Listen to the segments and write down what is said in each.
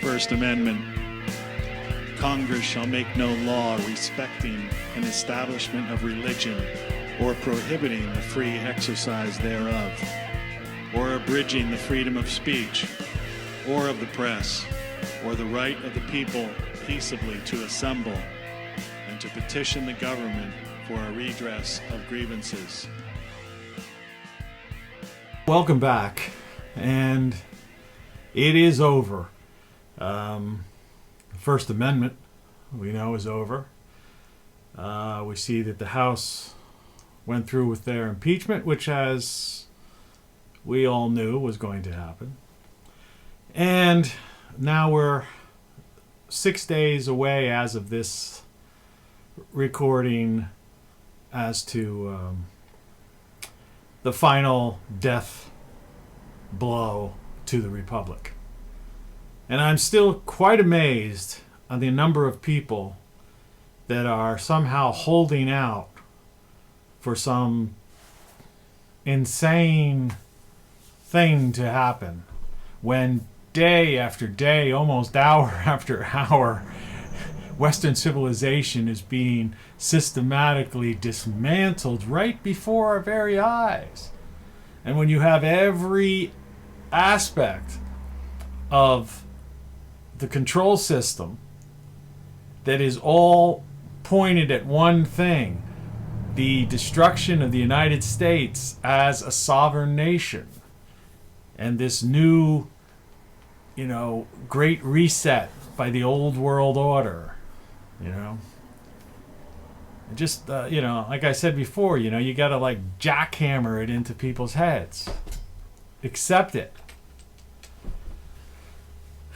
First Amendment. Congress shall make no law respecting an establishment of religion or prohibiting the free exercise thereof, or abridging the freedom of speech, or of the press, or the right of the people peaceably to assemble and to petition the government for a redress of grievances. Welcome back, and it is over. First Amendment, we know, is over. We see that the House went through with their impeachment, which, as we all knew, was going to happen. And now we're 6 days away as of this recording as to the final death blow to the Republic. And I'm still quite amazed on the number of people that are somehow holding out for some insane thing to happen when day after day, almost hour after hour, Western civilization is being systematically dismantled right before our very eyes. And when you have every aspect of the control system that is all pointed at one thing, the destruction of the United States as a sovereign nation, and this new, great reset by the old world order, just, like I said before, you got to jackhammer it into people's heads. Accept it.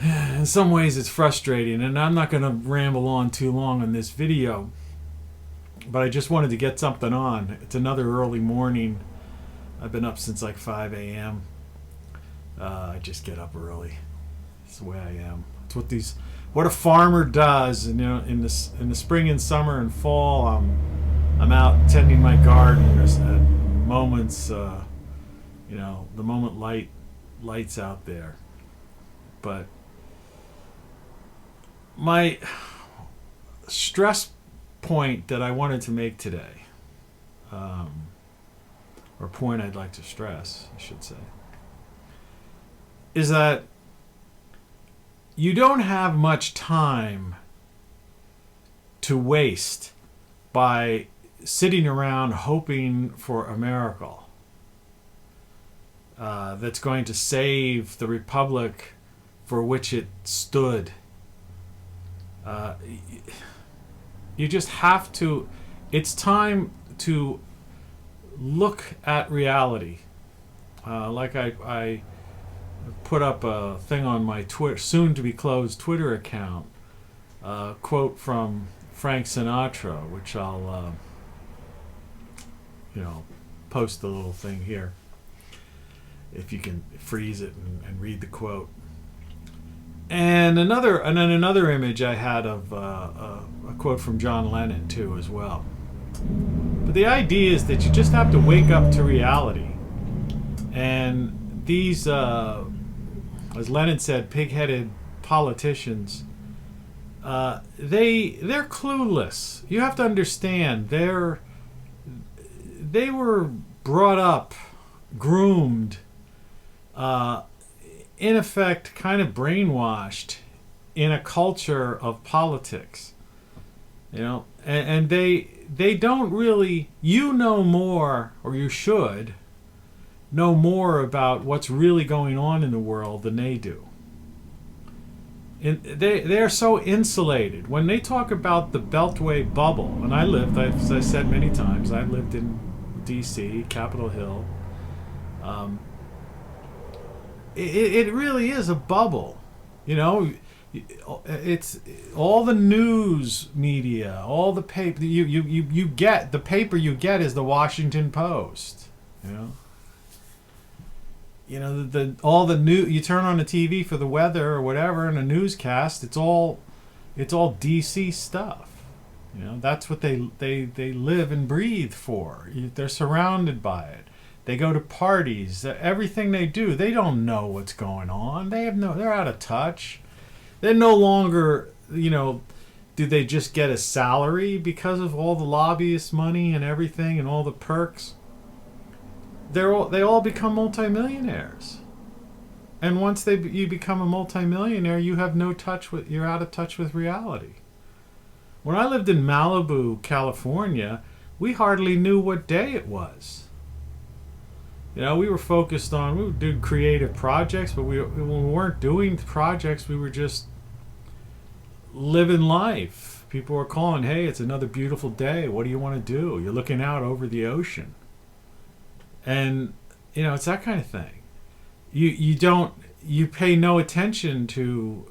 In some ways it's frustrating, and I'm not going to ramble on too long in this video, but I just wanted to get something on. It's another early morning. I've been up since 5 a.m. I just get up early. It's the way I am. It's what a farmer does. And, in the spring and summer and fall, I'm out tending my garden. There's moments, the moment lights out there. But my stress point that I wanted to make today, or point I'd like to stress, I should say, is that you don't have much time to waste by sitting around hoping for a miracle that's going to save the Republic for which it stood. You just have to. It's time to look at reality. I put up a thing on my soon-to-be-closed Twitter account, a quote from Frank Sinatra, which I'll, post the little thing here, if you can freeze it and read the quote. And then another image I had of a quote from John Lennon too, as well. But the idea is that you just have to wake up to reality, and these, as Lennon said, pig-headed politicians, they're clueless. You have to understand, they were brought up, groomed, in effect, kind of brainwashed in a culture of politics, and they don't really, know more, or you should know more about what's really going on in the world than they do. And they're so insulated. When they talk about the Beltway bubble, and as I said many times, I lived in D.C., Capitol Hill. It really is a bubble. It's all the news media, all the paper you get. The paper you get is the Washington Post. All the new, you turn on the TV for the weather or whatever, and a newscast, it's all DC stuff. That's what they live and breathe for. They're surrounded by it. They go to parties. Everything they do, they don't know what's going on. They're out of touch. They're no longer, do they just get a salary because of all the lobbyist money and everything and all the perks? They all become multimillionaires. And once you become a multimillionaire, you have no touch with, you're out of touch with reality. When I lived in Malibu, California, we hardly knew what day it was. We were focused on, we would do creative projects, but when we weren't doing projects, we were just living life. People were calling, hey, it's another beautiful day. What do you want to do? You're looking out over the ocean. And, it's that kind of thing. You pay no attention to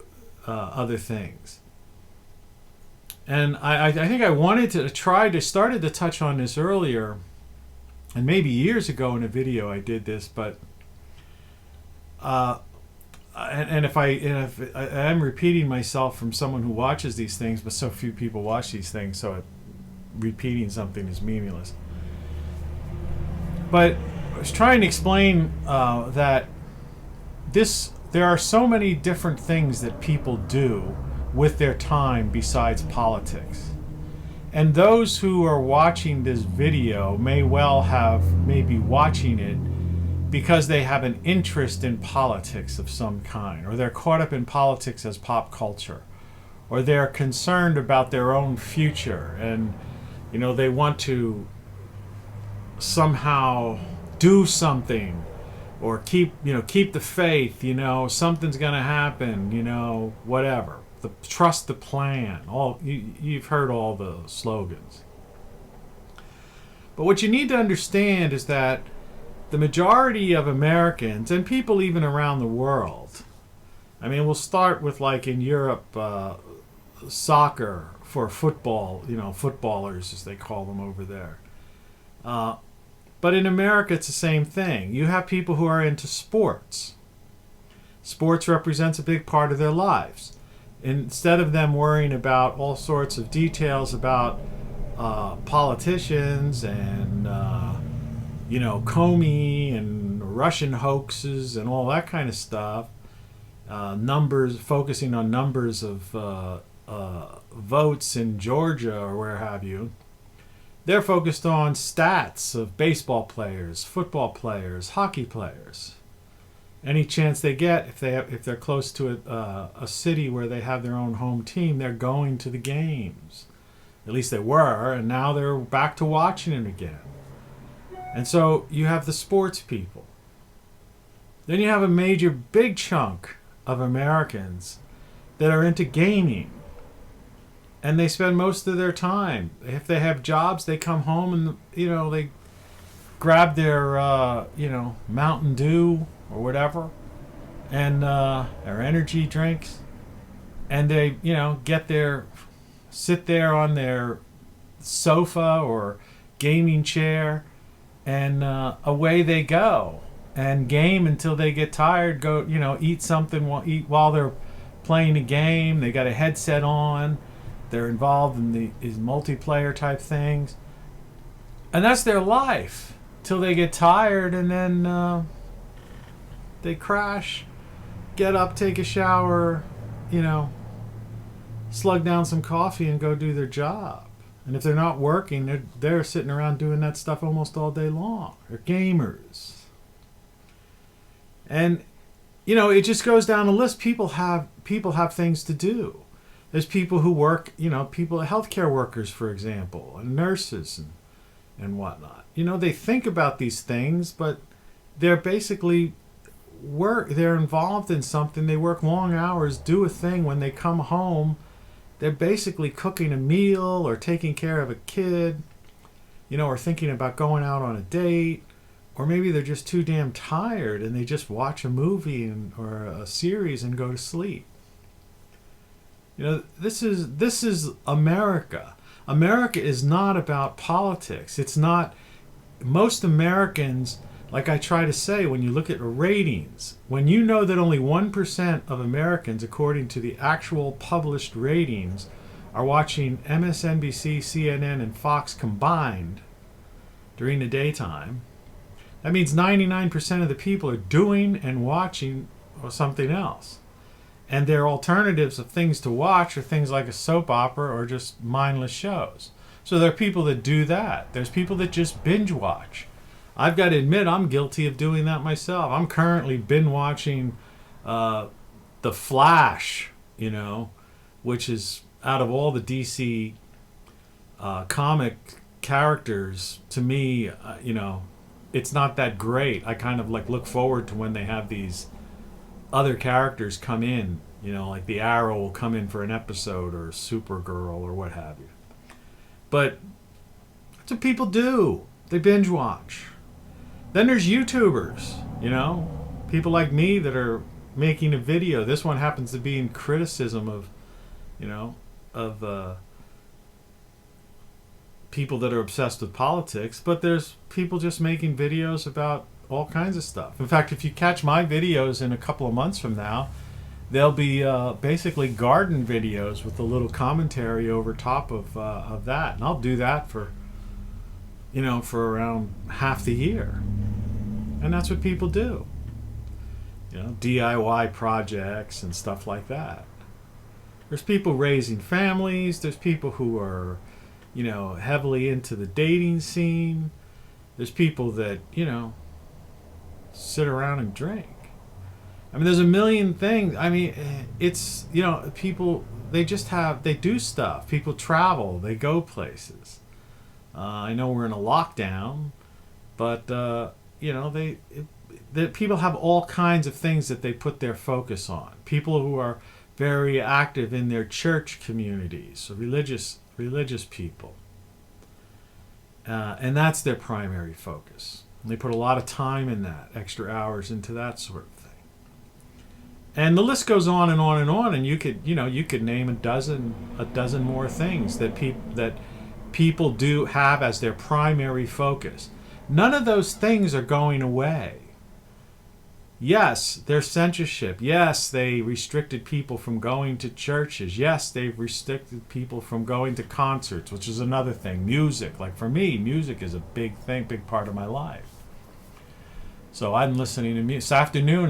other things. And I think I wanted to started to touch on this earlier, and maybe years ago in a video I did this, but if I'm repeating myself from someone who watches these things, but so few people watch these things, so repeating something is meaningless. But I was trying to explain that there are so many different things that people do with their time besides politics. And those who are watching this video may be watching it because they have an interest in politics of some kind, or they're caught up in politics as pop culture, or they're concerned about their own future, and they want to somehow do something, or keep the faith, something's gonna happen, whatever. Trust the plan. You've heard all the slogans. But what you need to understand is that the majority of Americans, and people even around the world, we'll start with, like, in Europe, soccer for football, footballers as they call them over there. But in America, it's the same thing. You have people who are into sports. Sports represents a big part of their lives. Instead of them worrying about all sorts of details about politicians and Comey and Russian hoaxes and all that kind of stuff, focusing on numbers of votes in Georgia or where have you, they're focused on stats of baseball players, football players, hockey players. Any chance they get, if they're close to a city where they have their own home team, they're going to the games. At least they were, and now they're back to watching it again. And so you have the sports people. Then you have a big chunk of Americans that are into gaming. And they spend most of their time. If they have jobs, they come home and, they grab their, Mountain Dew or whatever, and or energy drinks, and they sit there on their sofa or gaming chair, and away they go and game until they get tired, go eat something while they're playing a game. They got a headset on, they're involved in these multiplayer type things, and that's their life till they get tired, and then they crash, get up, take a shower, slug down some coffee and go do their job. And if they're not working, they're sitting around doing that stuff almost all day long. They're gamers. And it just goes down the list. People have things to do. There's people who work, healthcare workers, for example, and nurses and whatnot. They think about these things, but they're basically they're involved in something. They work long hours, do a thing. When they come home, they're basically cooking a meal or taking care of a kid, or thinking about going out on a date, or maybe they're just too damn tired and they just watch a movie or a series and go to sleep. This is America. America is not about politics. It's not. Most Americans, like I try to say, when you look at ratings, when you know that only 1% of Americans, according to the actual published ratings, are watching MSNBC, CNN, and Fox combined during the daytime, that means 99% of the people are doing and watching something else. And their alternatives of things to watch are things like a soap opera or just mindless shows. So there are people that do that. There's people that just binge watch. I've got to admit, I'm guilty of doing that myself. I'm currently binge watching The Flash, which is out of all the DC comic characters, to me, it's not that great. I kind of look forward to when they have these other characters come in, like the Arrow will come in for an episode, or Supergirl, or what have you. But that's what people do. They binge watch. Then there's YouTubers, people like me that are making a video. This one happens to be in criticism of people that are obsessed with politics, but there's people just making videos about all kinds of stuff. In fact, if you catch my videos in a couple of months from now, they'll be basically garden videos with a little commentary over top of that, and I'll do that for around half the year, and that's what people do. DIY projects and stuff like that. There's people raising families. There's people who are, heavily into the dating scene. There's people that, sit around and drink. I mean, there's a million things. I mean, it's, people, they do stuff. People travel. They go places. I know we're in a lockdown, but, people have all kinds of things that they put their focus on. People who are very active in their church communities, so religious people. And that's their primary focus. And they put a lot of time in that, extra hours into that sort of thing. And the list goes on and on and on, and you could name a dozen more things that people do have as their primary focus. None of those things are going away. Yes, there's censorship. Yes, they restricted people from going to churches. Yes, they've restricted people from going to concerts, which is another thing. Music. Like for me, music is a big part of my life. So I'm listening to music. This afternoon,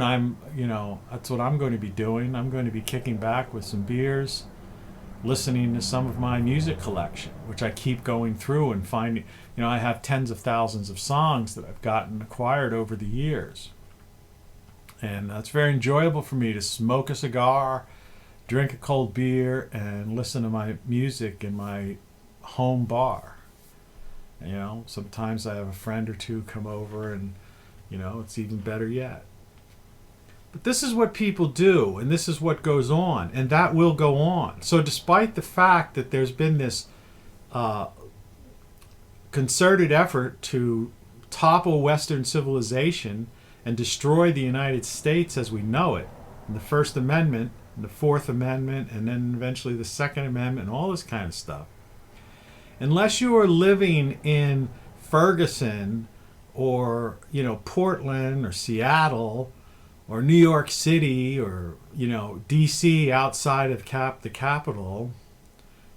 that's what I'm going to be doing. I'm going to be kicking back with some beers, listening to some of my music collection, which I keep going through and finding. I have tens of thousands of songs that I've gotten acquired over the years. And it's very enjoyable for me to smoke a cigar, drink a cold beer, and listen to my music in my home bar. Sometimes I have a friend or two come over, and, it's even better yet. But this is what people do, and this is what goes on, and that will go on. So despite the fact that there's been this concerted effort to topple Western civilization and destroy the United States as we know it, and the First Amendment, and the Fourth Amendment, and then eventually the Second Amendment, and all this kind of stuff. Unless you are living in Ferguson, or Portland, or Seattle, or New York City, or D.C. outside of the capital,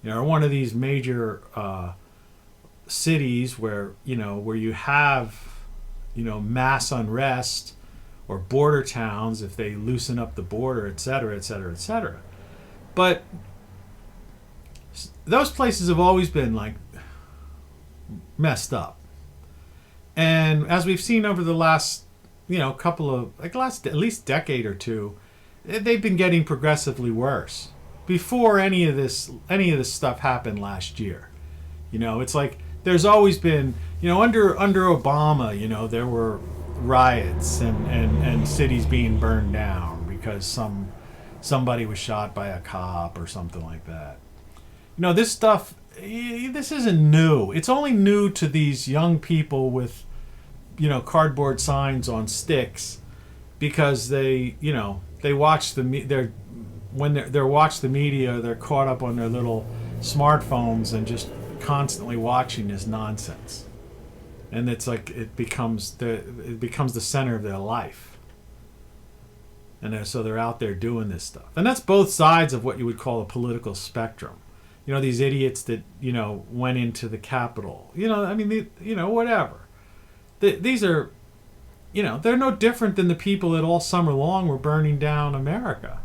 or one of these major cities where you have mass unrest, or border towns if they loosen up the border, et cetera, et cetera, et cetera. But those places have always been messed up. And as we've seen over the last, last at least decade or two, they've been getting progressively worse. Before any of this stuff happened last year. It's like there's always been, under Obama, there were riots and cities being burned down because somebody was shot by a cop or something like that. This stuff, this isn't new. It's only new to these young people with, cardboard signs on sticks, because they watch when they're watch the media, they're caught up on their little smartphones and just constantly watching this nonsense, and it's like it becomes the center of their life, and so they're out there doing this stuff, and that's both sides of what you would call a political spectrum. These idiots that went into the Capitol, whatever. These are, they're no different than the people that all summer long were burning down America.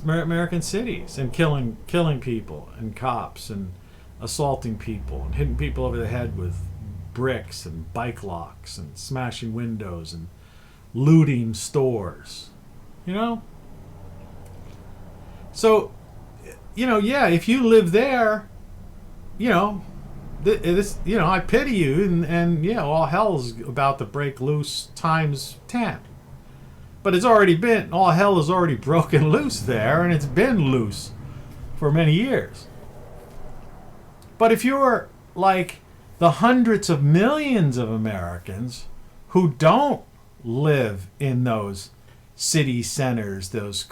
American cities and killing people and cops and assaulting people and hitting people over the head with bricks and bike locks and smashing windows and looting stores. You know? So, yeah, if you live there, this, I pity you, and yeah, all hell's about to break loose times 10. But all hell is already broken loose there, and it's been loose for many years. But if you're like the hundreds of millions of Americans who don't live in those city centers, those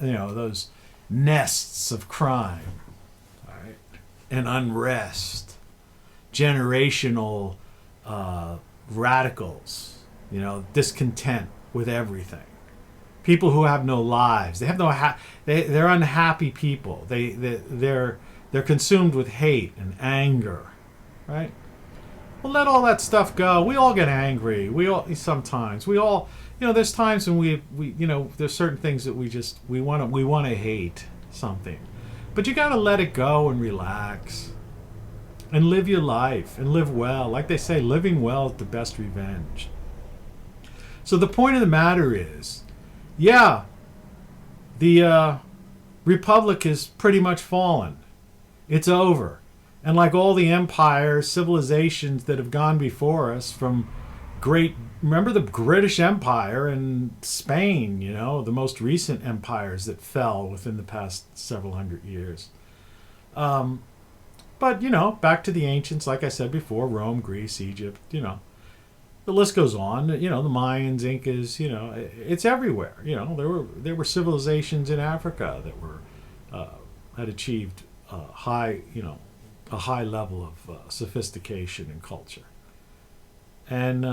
those nests of crime, all right, and unrest, generational radicals, discontent with everything. People who have no lives. They have no. They're unhappy people. They're consumed with hate and anger, right? Well, let all that stuff go. We all get angry. We all sometimes. We all. There's times when we there's certain things that we want to hate something, but you got to let it go and relax, and live your life and live well. Like they say, living well is the best revenge. So the point of the matter is, yeah, the republic is pretty much fallen. It's over. And like all the empires, civilizations that have gone before us, remember the British Empire and Spain, the most recent empires that fell within the past several hundred years. But, back to the ancients, like I said before, Rome, Greece, Egypt, the list goes on. The Mayans, Incas, it's everywhere. There were civilizations in Africa that had achieved a high level of sophistication and culture. And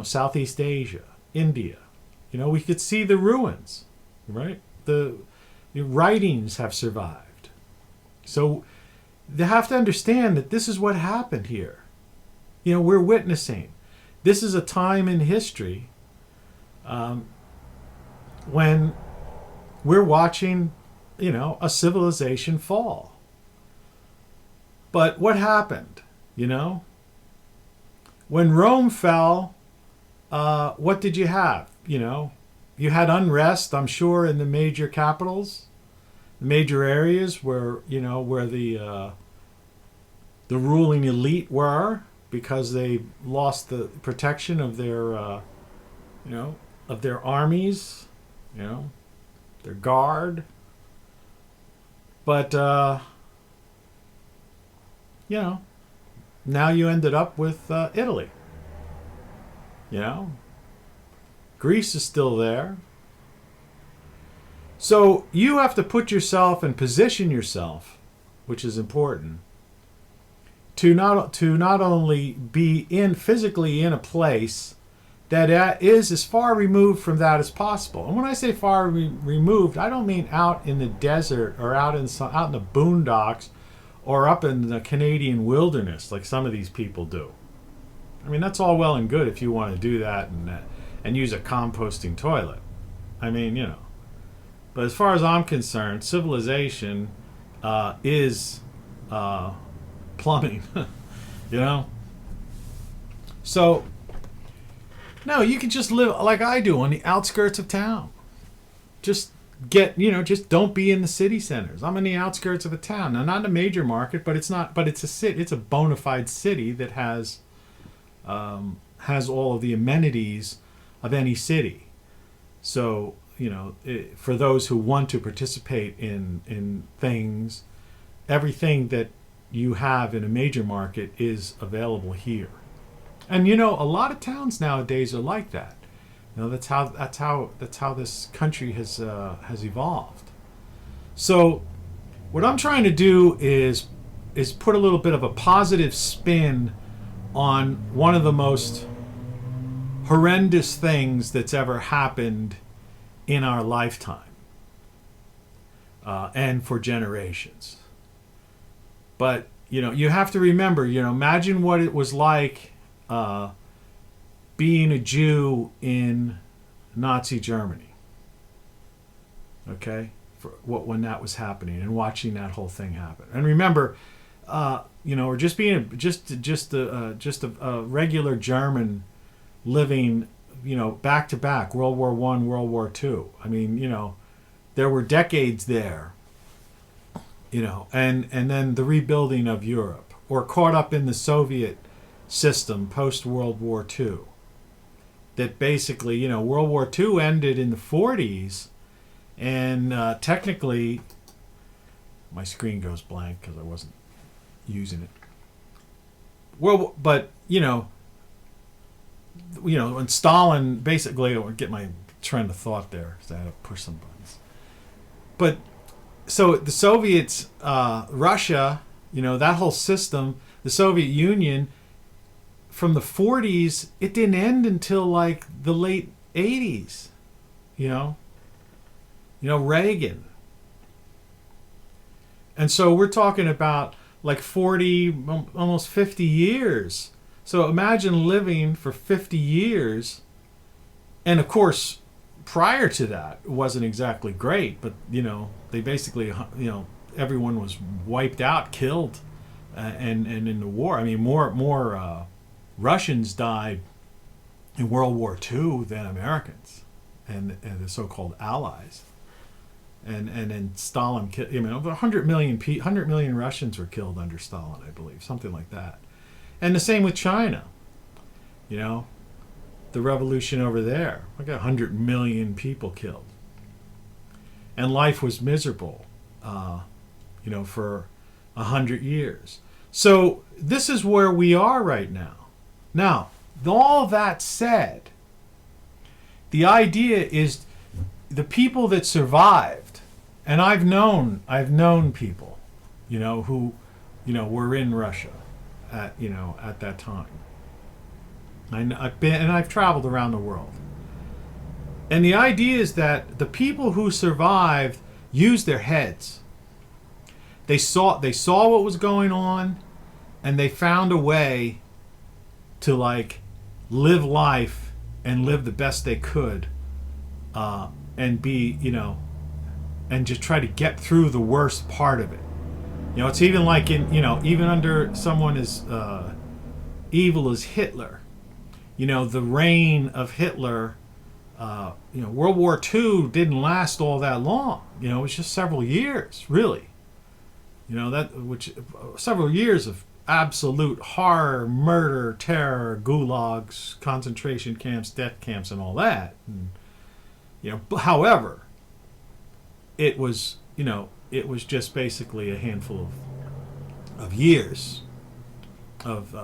Southeast Asia, India, we could see the ruins, right? The writings have survived. So they have to understand that this is what happened here. We're witnessing. This is a time in history when we're watching, a civilization fall. But what happened? When Rome fell, what did you have? You had unrest, I'm sure, in the major capitals, the major areas where the ruling elite were, because they lost the protection of their armies, their guard. But now you ended up with Italy. Greece is still there. So you have to put yourself and position yourself, which is important, to not only be physically in a place that is as far removed from that as possible. And when I say far removed, I don't mean out in the desert or out in the boondocks or up in the Canadian wilderness like some of these people do. I mean, that's all well and good if you want to do that and use a composting toilet. I mean, But as far as I'm concerned, civilization is plumbing, So, no, you can just live like I do on the outskirts of town. Just don't be in the city centers. I'm in the outskirts of a town. Now, not a major market, but it's a city. It's a bona fide city that has all of the amenities of any city. So, for those who want to participate in things, everything that you have in a major market is available here. And a lot of towns nowadays are like that. That's how this country has evolved. So what I'm trying to do is put a little bit of a positive spin on one of the most horrendous things that's ever happened in our lifetime, and for generations. But you have to remember, imagine what it was like being a Jew in Nazi Germany. Okay? for when that was happening and watching that whole thing happen. And remember, or just being a regular German living, back to back, World War I, World War II. I mean, there were decades there, and then the rebuilding of Europe, or caught up in the Soviet system post World War II. That basically, World War II ended in the 40s, and technically, my screen goes blank because I wasn't using it. Well, but when Stalin basically, I would get my train of thought there, so I had to push some buttons. But so the Soviets, Russia, that whole system, the Soviet Union, from the 40s, it didn't end until like the late 80s. Reagan. And so we're talking about like 40, almost 50 years. So imagine living for 50 years. And of course, prior to that, it wasn't exactly great, but they basically, everyone was wiped out, killed, and in the war. I mean, more Russians died in World War II than Americans and the so-called Allies. And then Stalin killed, 100 million Russians were killed under Stalin, I believe, something like that. And the same with China. The revolution over there, like 100 million people killed. And life was miserable, for 100 years. So this is where we are right now. Now, all that said, the idea is the people that survived, and I've known people, who, were in Russia at that time. I've traveled around the world. And the idea is that the people who survived used their heads. They saw what was going on, and they found a way to live life and live the best they could, and be, and just try to get through the worst part of it. It's even like even under someone as evil as Hitler, the reign of Hitler, World War II didn't last all that long. It was just several years, really. Several years of absolute horror, murder, terror, gulags, concentration camps, death camps, and all that. And, however, it was just basically a handful of years of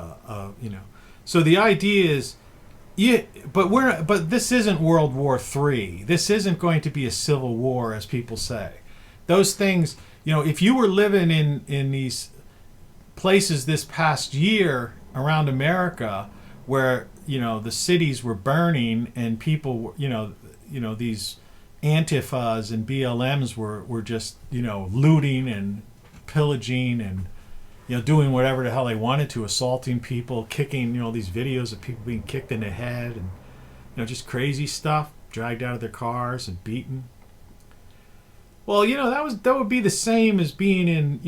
So the idea is, but this isn't World War III. This isn't going to be a civil war, as people say. Those things, if you were living in these places this past year around America, where the cities were burning and people, these Antifas and BLMs were just looting and pillaging and doing whatever the hell they wanted to, assaulting people, kicking, these videos of people being kicked in the head and just crazy stuff, dragged out of their cars and beaten. Well, that would be the same as being in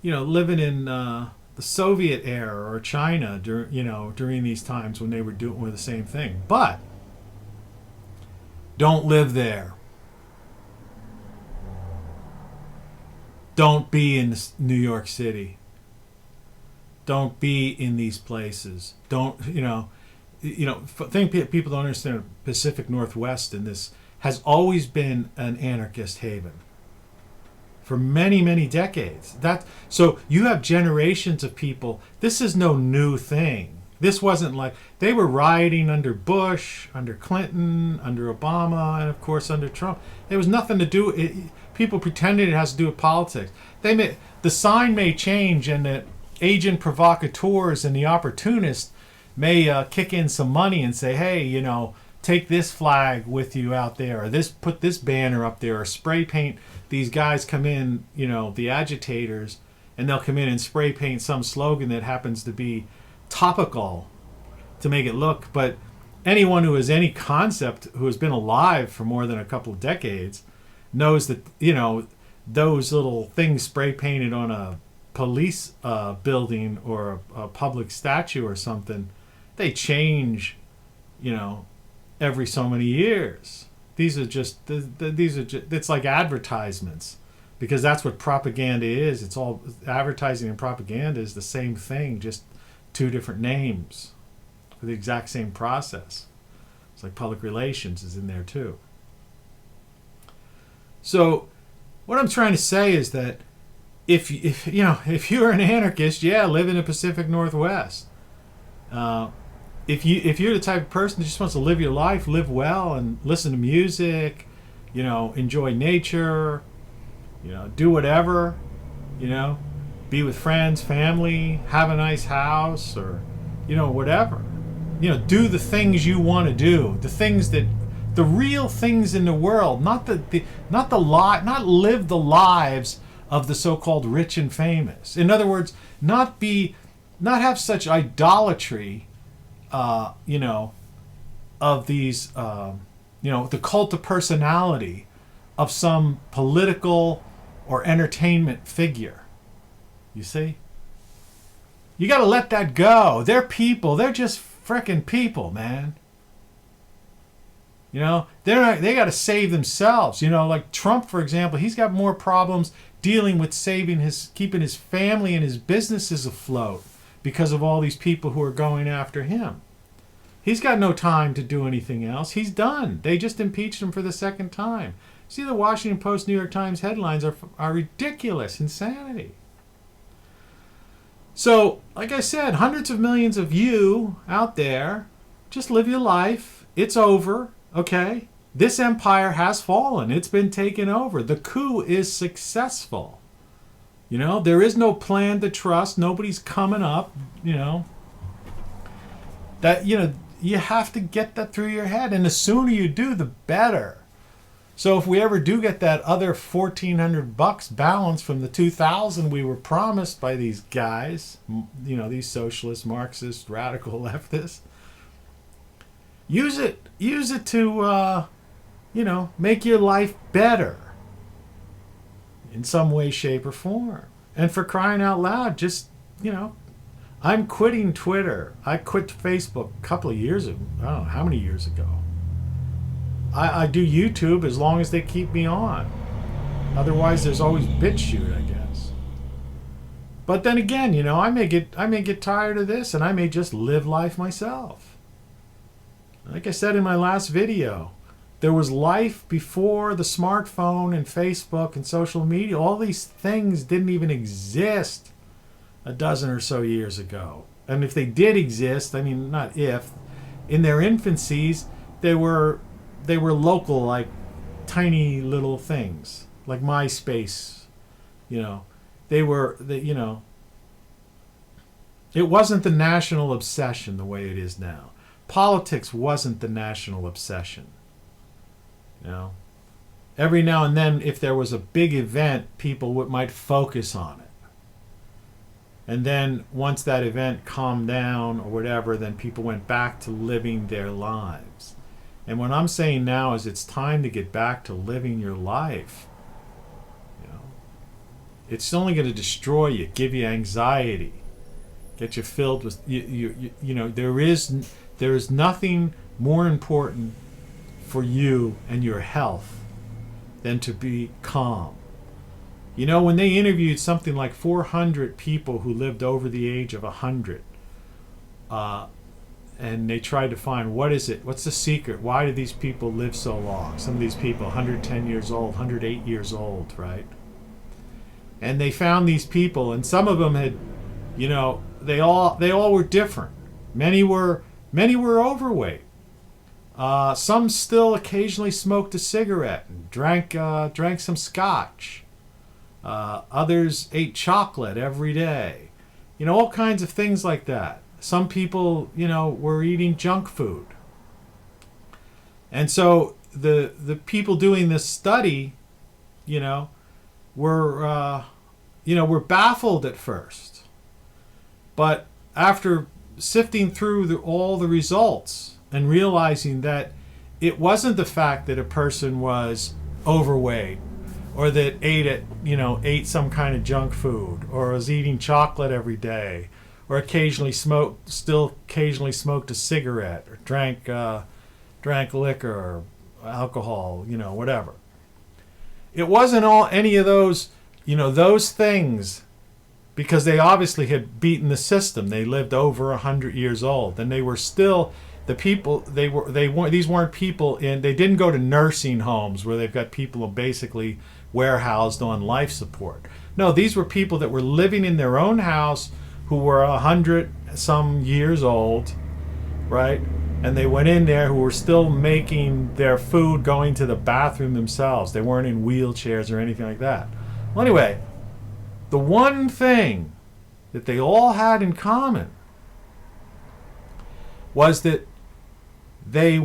living in the Soviet era or China during these times when they were doing the same thing. But don't live there. Don't be in New York City. Don't be in these places. Don't, thing people don't understand, Pacific Northwest in this has always been an anarchist haven for many, many decades. So you have generations of people. This is no new thing. This wasn't like they were rioting under Bush, under Clinton, under Obama, and of course under Trump. There was nothing to do. People pretended it has to do with politics. The sign may change, and the agent provocateurs and the opportunists may kick in some money and say, hey, take this flag with you out there, or put this banner up there, or spray paint. These guys come in, the agitators, and they'll come in and spray paint some slogan that happens to be topical to make it look. But anyone who has any concept, who has been alive for more than a couple of decades, knows that, those little things spray painted on a police building or a public statue or something, they change, every so many years. These are just it's like advertisements, because that's what propaganda is. It's all advertising and propaganda is the same thing, just two different names for the exact same process. It's like public relations is in there too. So what I'm trying to say is that if you're an anarchist, live in the Pacific Northwest. If you're the type of person that just wants to live your life, live well, and listen to music, enjoy nature, do whatever, be with friends, family, have a nice house, or whatever, do the things you want to do, the real things in the world, not live the lives of the so-called rich and famous. In other words, not have such idolatry, of these, the cult of personality of some political or entertainment figure. You see? You got to let that go. They're people. They're just frickin' people, man. They got to save themselves. Like Trump, for example, he's got more problems dealing with keeping his family and his businesses afloat because of all these people who are going after him. He's got no time to do anything else. He's done. They just impeached him for the second time. See, the Washington Post, New York Times headlines are ridiculous, insanity. So, like I said, hundreds of millions of you out there, just live your life. It's over, okay? This empire has fallen. It's been taken over. The coup is successful. There is no plan to trust. Nobody's coming up, That, you have to get that through your head. And the sooner you do, the better. So if we ever do get that other $1,400 balance from the $2,000 we were promised by these guys, these socialist, Marxist, radical leftists, use it to, make your life better in some way, shape, or form. And for crying out loud, just, I'm quitting Twitter. I quit Facebook a couple of years ago. I don't know how many years ago. I do YouTube as long as they keep me on. Otherwise, there's always BitChute, I guess. But then again, I may get tired of this, and I may just live life myself. Like I said in my last video, there was life before the smartphone and Facebook and social media. All these things didn't even exist a dozen or so years ago. And if they did exist, not if, in their infancies, they were local, like tiny little things, like MySpace. It wasn't the national obsession the way it is now. Politics wasn't the national obsession. Every now and then, if there was a big event, people might focus on it. And then once that event calmed down or whatever, then people went back to living their lives. And what I'm saying now is it's time to get back to living your life. It's only going to destroy you, give you anxiety, get you filled with there is nothing more important for you and your health than to be calm. When they interviewed something like 400 people who lived over the age of 100, and they tried to find what's the secret? Why do these people live so long? Some of these people, 110 years old, 108 years old, right? And they found these people, and some of them had, they all were different. Many were overweight. Some still occasionally smoked a cigarette and drank some scotch. Others ate chocolate every day. All kinds of things like that. Some people, were eating junk food. And so the people doing this study, were baffled at first. But after sifting through all the results and realizing that it wasn't the fact that a person was overweight, or that ate some kind of junk food, or was eating chocolate every day, or occasionally smoked a cigarette, or drank liquor or alcohol, whatever. It wasn't any of those, those things, because they obviously had beaten the system. They lived over 100 years old, and they were still the people. These weren't people they didn't go to nursing homes where they've got people basically warehoused on life support. No, these were people that were living in their own house, who were 100 some years old, right? And they went in there, who were still making their food, going to the bathroom themselves. They weren't in wheelchairs or anything like that. Well, anyway, the one thing that they all had in common was that they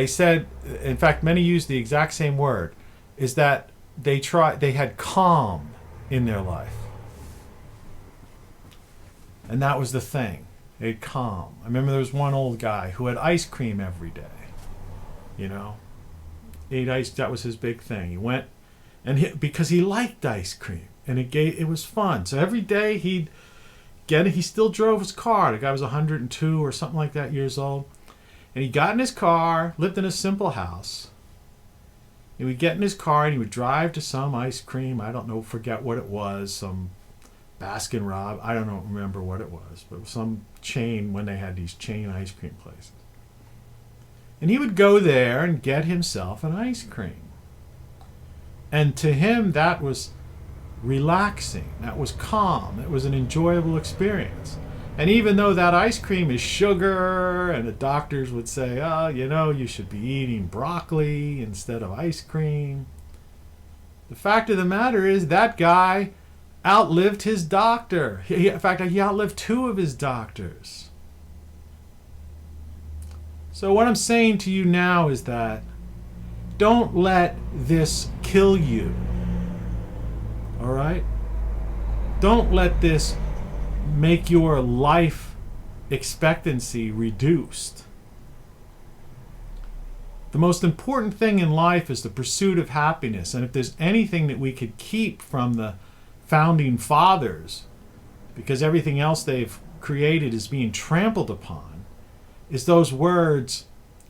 said, in fact, many used the exact same word, is that they had calm in their life. And that was the thing. They had calm. I remember there was one old guy who had ice cream every day. Ate ice, that was his big thing. He went, because he liked ice cream, and it was fun. So every day he still drove his car. The guy was 102 or something like that years old. And he got in his car, lived in a simple house. He would get in his car and he would drive to some ice cream, I don't know, forget what it was, some Baskin Robb, I don't remember what it was, but it was some chain when they had these chain ice cream places. And he would go there and get himself an ice cream. And to him, that was relaxing, that was calm, it was an enjoyable experience. And even though that ice cream is sugar, and the doctors would say, you should be eating broccoli instead of ice cream, the fact of the matter is that guy outlived his doctor. In fact, he outlived two of his doctors. So what I'm saying to you now is that don't let this kill you. All right? Don't let this make your life expectancy reduced. The most important thing in life is the pursuit of happiness. And if there's anything that we could keep from the founding fathers, because everything else they've created is being trampled upon, is those words,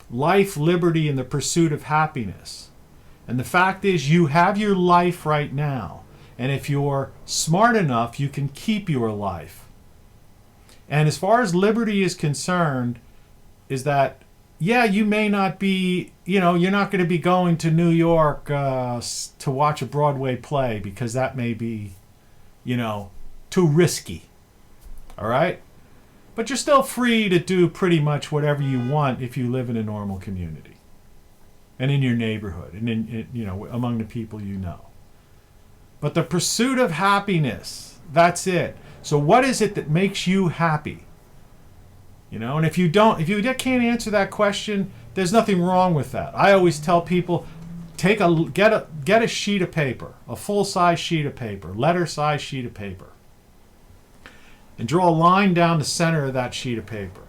life, liberty, and the pursuit of happiness. And the fact is, you have your life right now. And if you're smart enough, you can keep your life. And as far as liberty is concerned, is that, you may not be, you're not going to be going to New York to watch a Broadway play, because that may be, too risky. All right? But you're still free to do pretty much whatever you want if you live in a normal community and in your neighborhood and in among the people you know. But the pursuit of happiness, that's it. So what is it that makes you happy? And if you can't answer that question, there's nothing wrong with that. I always tell people, get a sheet of paper, a full-size sheet of paper, letter-size sheet of paper, and draw a line down the center of that sheet of paper,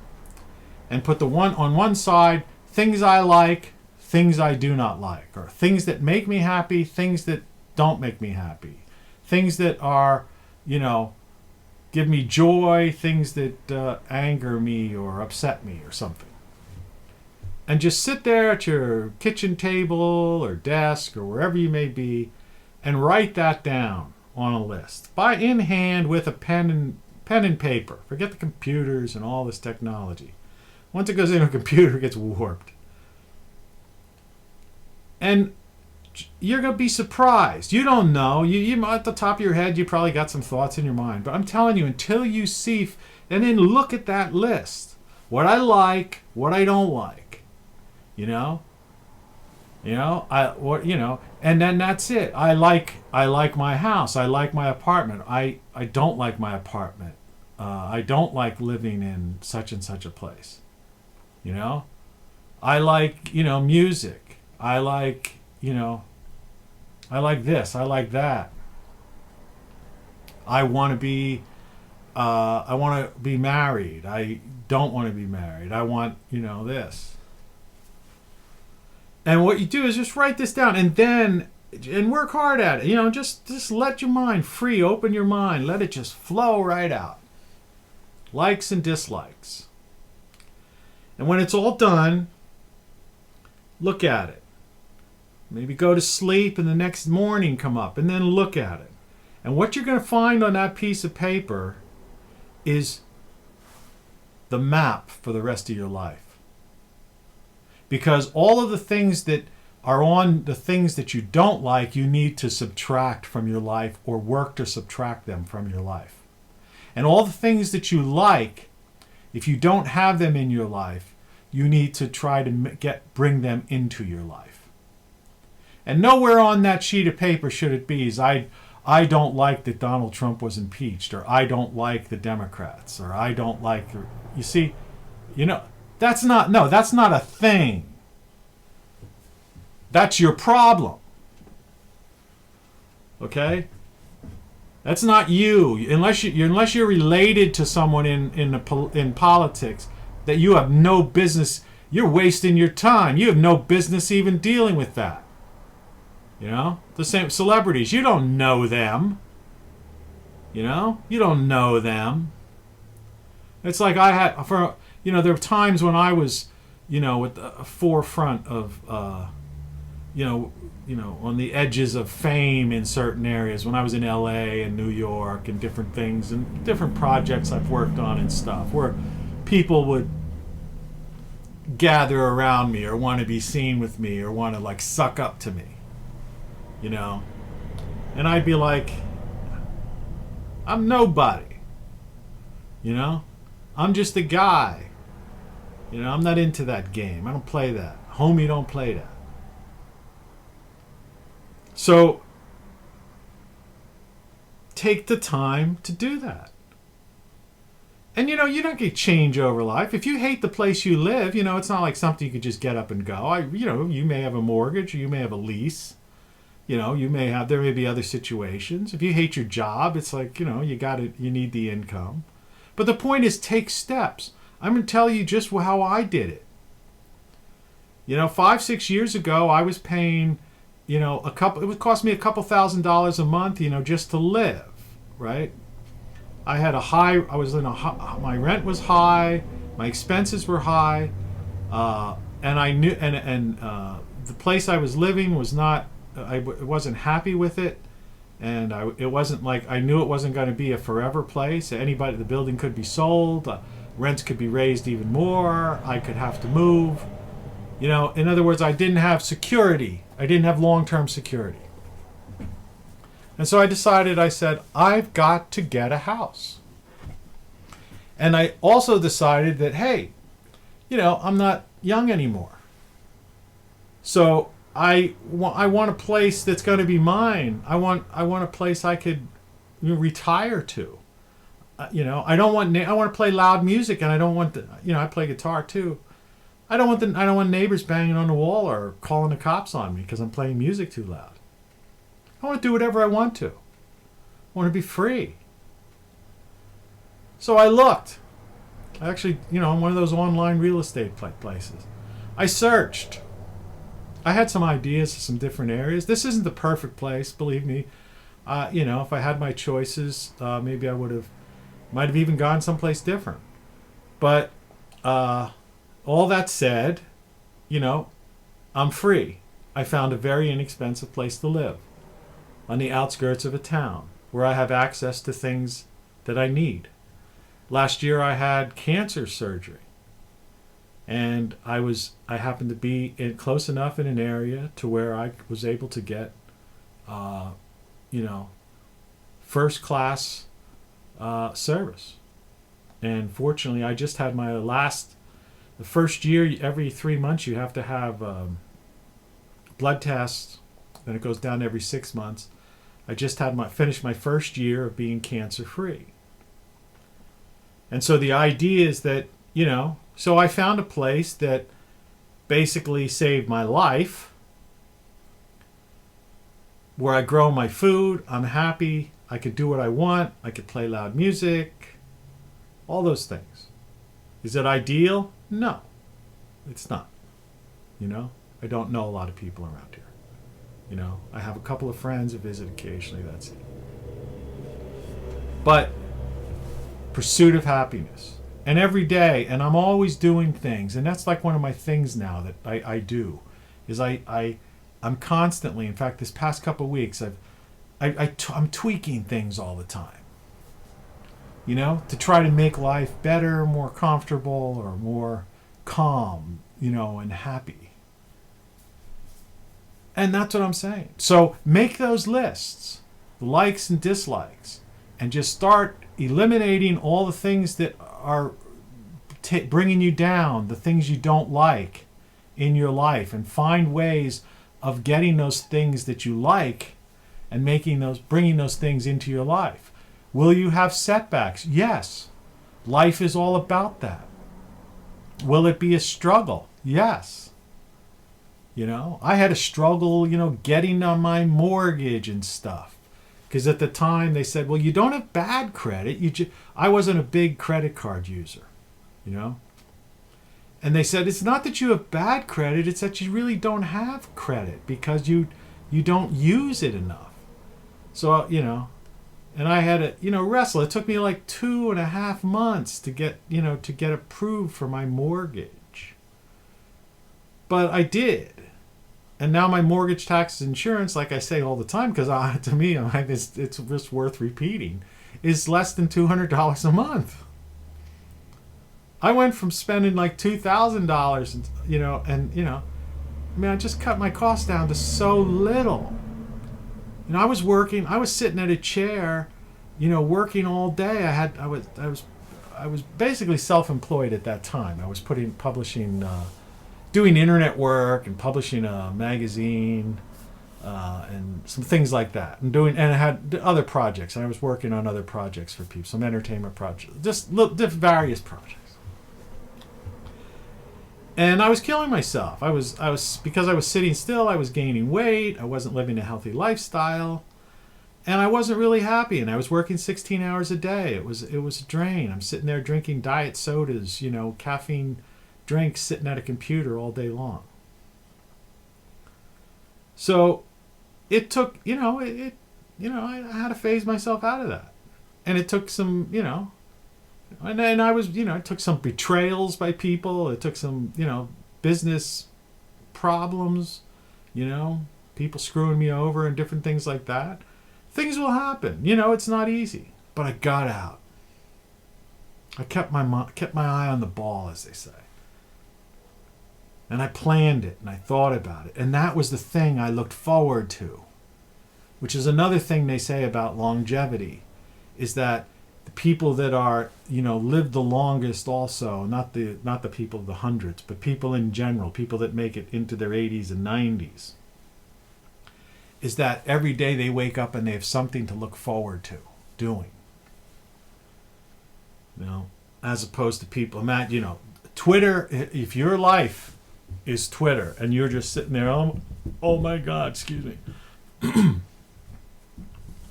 and put on one side things I like, things I do not like, or things that make me happy, things that don't make me happy, things that are, give me joy, things that anger me or upset me or something. And just sit there at your kitchen table or desk or wherever you may be and write that down on a list, in hand with a pen and paper. Forget the computers and all this technology. Once it goes into a computer, it gets warped. And you're going to be surprised. You don't know. You at the top of your head, you probably got some thoughts in your mind. But I'm telling you, until you see, and then look at that list. What I like, what I don't like. And then that's it. I like my house. I like my apartment. I don't like my apartment. I don't like living in such and such a place. I like, music. I like, I like this. I like that. I want to be married. I don't want to be married. I want, this. And what you do is just write this down and work hard at it. Just let your mind free, open your mind, let it just flow right out. Likes and dislikes. And when it's all done, look at it. Maybe go to sleep and the next morning come up and then look at it. And what you're going to find on that piece of paper is the map for the rest of your life. Because all of the things that are on the things that you don't like, you need to subtract from your life or work to subtract them from your life. And all the things that you like, if you don't have them in your life, you need to try to bring them into your life. And nowhere on that sheet of paper should it be is I don't like that Donald Trump was impeached, or I don't like the Democrats, or I don't like you see, that's not a thing. That's your problem. Okay? That's not you. Unless you're related to someone in politics, that you have no business. You're wasting your time. You have no business even dealing with that. The same celebrities. You don't know them. You don't know them. It's like I had there were times when I was, at the forefront of, on the edges of fame in certain areas when I was in LA and New York and different things and different projects I've worked on and stuff where people would gather around me or want to be seen with me or want to suck up to me, and I'd be like, I'm nobody, I'm just a guy, I'm not into that game. I don't play that. Homie, don't play that. So take the time to do that. And you don't get change over life. If you hate the place you live, it's not like something you could just get up and go. You may have a mortgage, or you may have a lease. There may be other situations. If you hate your job, it's like, you need the income. But the point is, take steps. I'm going to tell you just how I did it. 5-6 years ago, I was paying, it would cost me a couple $1,000s a month, just to live, right? I had my rent was high, my expenses were high, and I knew, and the place I was living was not, I wasn't happy with it, and it wasn't like, I knew it wasn't going to be a forever place. The building could be sold, rents could be raised even more, I could have to move. In other words, I didn't have security. I didn't have long-term security. And so I said, I've got to get a house. And I also decided that, hey, I'm not young anymore. So I want a place that's going to be mine. I want a place I could retire to. I want to play loud music, and I don't want I play guitar too. I don't want neighbors banging on the wall or calling the cops on me because I'm playing music too loud. I want to do whatever I want to. I want to be free. So I looked. Actually, on one of those online real estate places. I searched. I had some ideas of some different areas. This isn't the perfect place, believe me. If I had my choices, maybe I might have even gone someplace different. But all that said, I'm free. I found a very inexpensive place to live on the outskirts of a town where I have access to things that I need. Last year I had cancer surgery, and I happened to be close enough in an area to where I was able to get, first class service. And fortunately, I just had the first year, every 3 months you have to have blood tests, then it goes down every 6 months. I just finished my first year of being cancer free. And so the idea is that, so I found a place that basically saved my life, where I grow my food, I'm happy, I could do what I want, I could play loud music, all those things. Is it ideal? No, it's not. I don't know a lot of people around here. You know, I have a couple of friends who visit occasionally, that's it. But pursuit of happiness. And every day, and I'm always doing things, and that's like one of my things now that I do, is I'm constantly, in fact, this past couple of weeks, I'm tweaking things all the time. You know, to try to make life better, more comfortable, or more calm, you know, and happy. And that's what I'm saying. So make those lists, the likes and dislikes, and just start eliminating all the things that are bringing you down, the things you don't like in your life, and find ways of getting those things that you like and bringing those things into your life. Will you have setbacks? Yes. Life is all about that. Will it be a struggle? Yes. You know, I had a struggle, you know, getting on my mortgage and stuff. Because at the time they said, well, you don't have bad credit. I wasn't a big credit card user, you know. And they said, it's not that you have bad credit, it's that you really don't have credit because you don't use it enough. So, you know, and I had to, you know, wrestle. It took me like 2.5 months to get approved for my mortgage. But I did. And now my mortgage, taxes, insurance, like I say all the time, because to me, it's just worth repeating, is less than $200 a month. I went from spending like $2,000, you know, and, you know, I mean, I just cut my costs down to so little. You know, I was sitting at a chair, you know, working all day. I was basically self-employed at that time. I was publishing, doing internet work and publishing a magazine, and some things like that, and I had other projects. I was working on other projects for people, some entertainment projects, just various projects. And I was killing myself. I was because I was sitting still. I was gaining weight. I wasn't living a healthy lifestyle, and I wasn't really happy. And I was working 16 hours a day. It was a drain. I'm sitting there drinking diet sodas, you know, caffeine drinks, sitting at a computer all day long. So it took, you know, I had to phase myself out of that, and it took some, you know. And I was, you know, it took some betrayals by people. It took some, you know, business problems, you know, people screwing me over and different things like that. Things will happen. You know, it's not easy. But I got out. I kept my eye on the ball, as they say. And I planned it, and I thought about it. And that was the thing I looked forward to, which is another thing they say about longevity, is that the people that are, you know, live the longest also, not the people of the hundreds, but people in general, people that make it into their 80s and 90s, is that every day they wake up and they have something to look forward to doing. You know, as opposed to people, you know, Twitter, if your life is Twitter and you're just sitting there, oh my God, excuse me.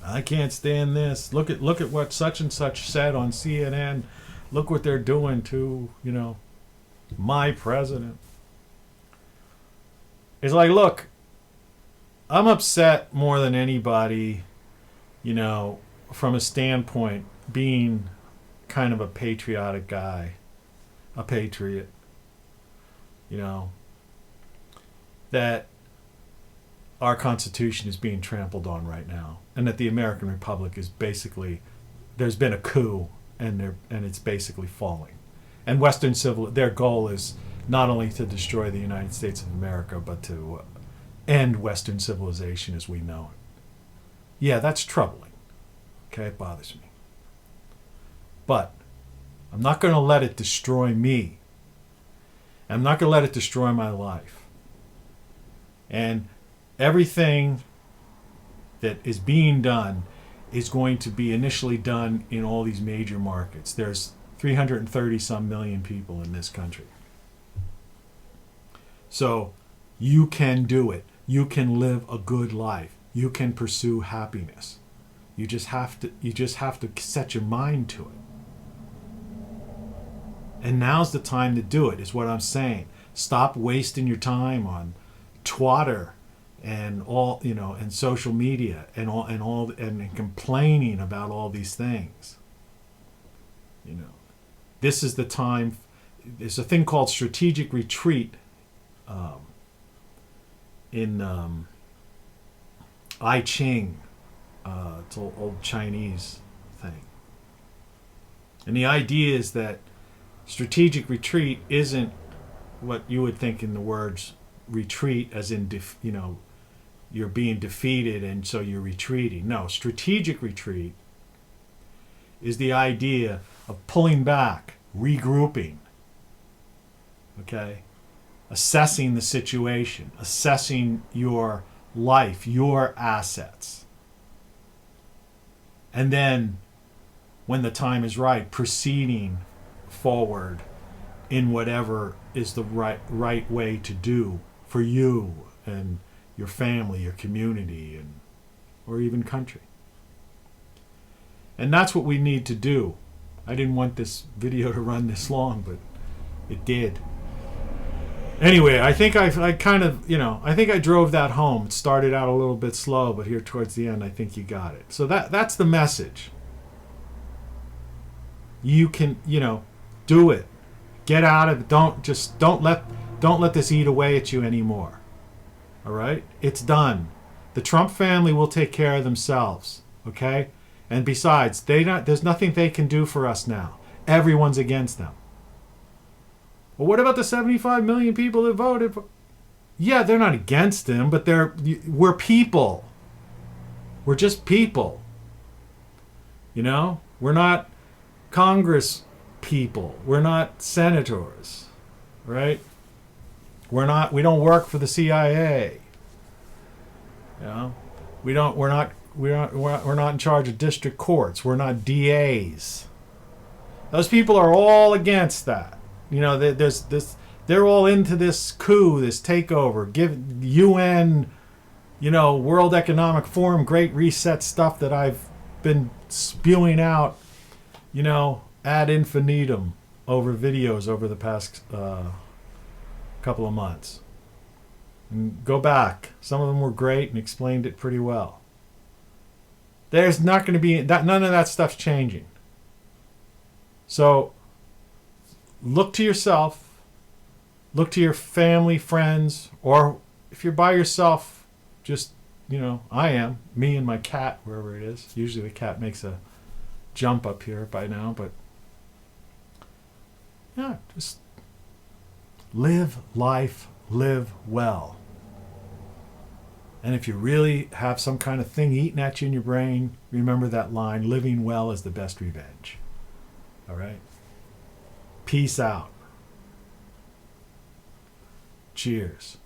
I can't stand this. Look at what such and such said on CNN. Look what they're doing to, you know, my president. It's like, look, I'm upset more than anybody, you know, from a standpoint being kind of a patriotic guy, a patriot, you know, that our Constitution is being trampled on right now, and that the American Republic is basically, there's been a coup, and it's basically falling. And their goal is not only to destroy the United States of America, but to end Western civilization as we know it. Yeah, that's troubling. Okay, it bothers me. But I'm not going to let it destroy me. I'm not going to let it destroy my life. And everything that is being done is going to be initially done in all these major markets. There's 330 some million people in this country. So you can do it. You can live a good life. You can pursue happiness. You just have to set your mind to it. And now's the time to do it, is what I'm saying. Stop wasting your time on twatter and all, and social media and complaining about all these things. This is the time. There's a thing called strategic retreat in I Ching. It's an old Chinese thing. And the idea is that strategic retreat isn't what you would think in the words retreat, as in, you're being defeated and so you're retreating. No, strategic retreat is the idea of pulling back, regrouping, okay? Assessing the situation, assessing your life, your assets. And then, when the time is right, proceeding forward in whatever is the right way to do for you and your family, your community, or even country. And that's what we need to do. I didn't want this video to run this long, but it did. Anyway, I think I think I drove that home. It started out a little bit slow, but here towards the end, I think you got it. So that's the message. You can, do it. Get out of it. Don't let this eat away at you anymore. All right? It's done. The Trump family will take care of themselves, okay? And besides, there's nothing they can do for us now. Everyone's against them. Well, what about the 75 million people that voted for? Yeah, they're not against them, but we're people. We're just people. We're not Congress people. We're not senators, right? We don't work for the CIA. We're not in charge of district courts. We're not DAs. Those people are all against that. They're all into this coup, this takeover, give UN, World Economic Forum, Great Reset stuff that I've been spewing out, ad infinitum over videos over the past couple of months. And go back. Some of them were great and explained it pretty well. There's not going to be that. None of that stuff's changing. So look to yourself, look to your family, friends, or if you're by yourself, just, I am, me and my cat, wherever it is. Usually the cat makes a jump up here by now, but yeah, just live life, live well. And if you really have some kind of thing eating at you in your brain, remember that line, living well is the best revenge. All right? Peace out. Cheers.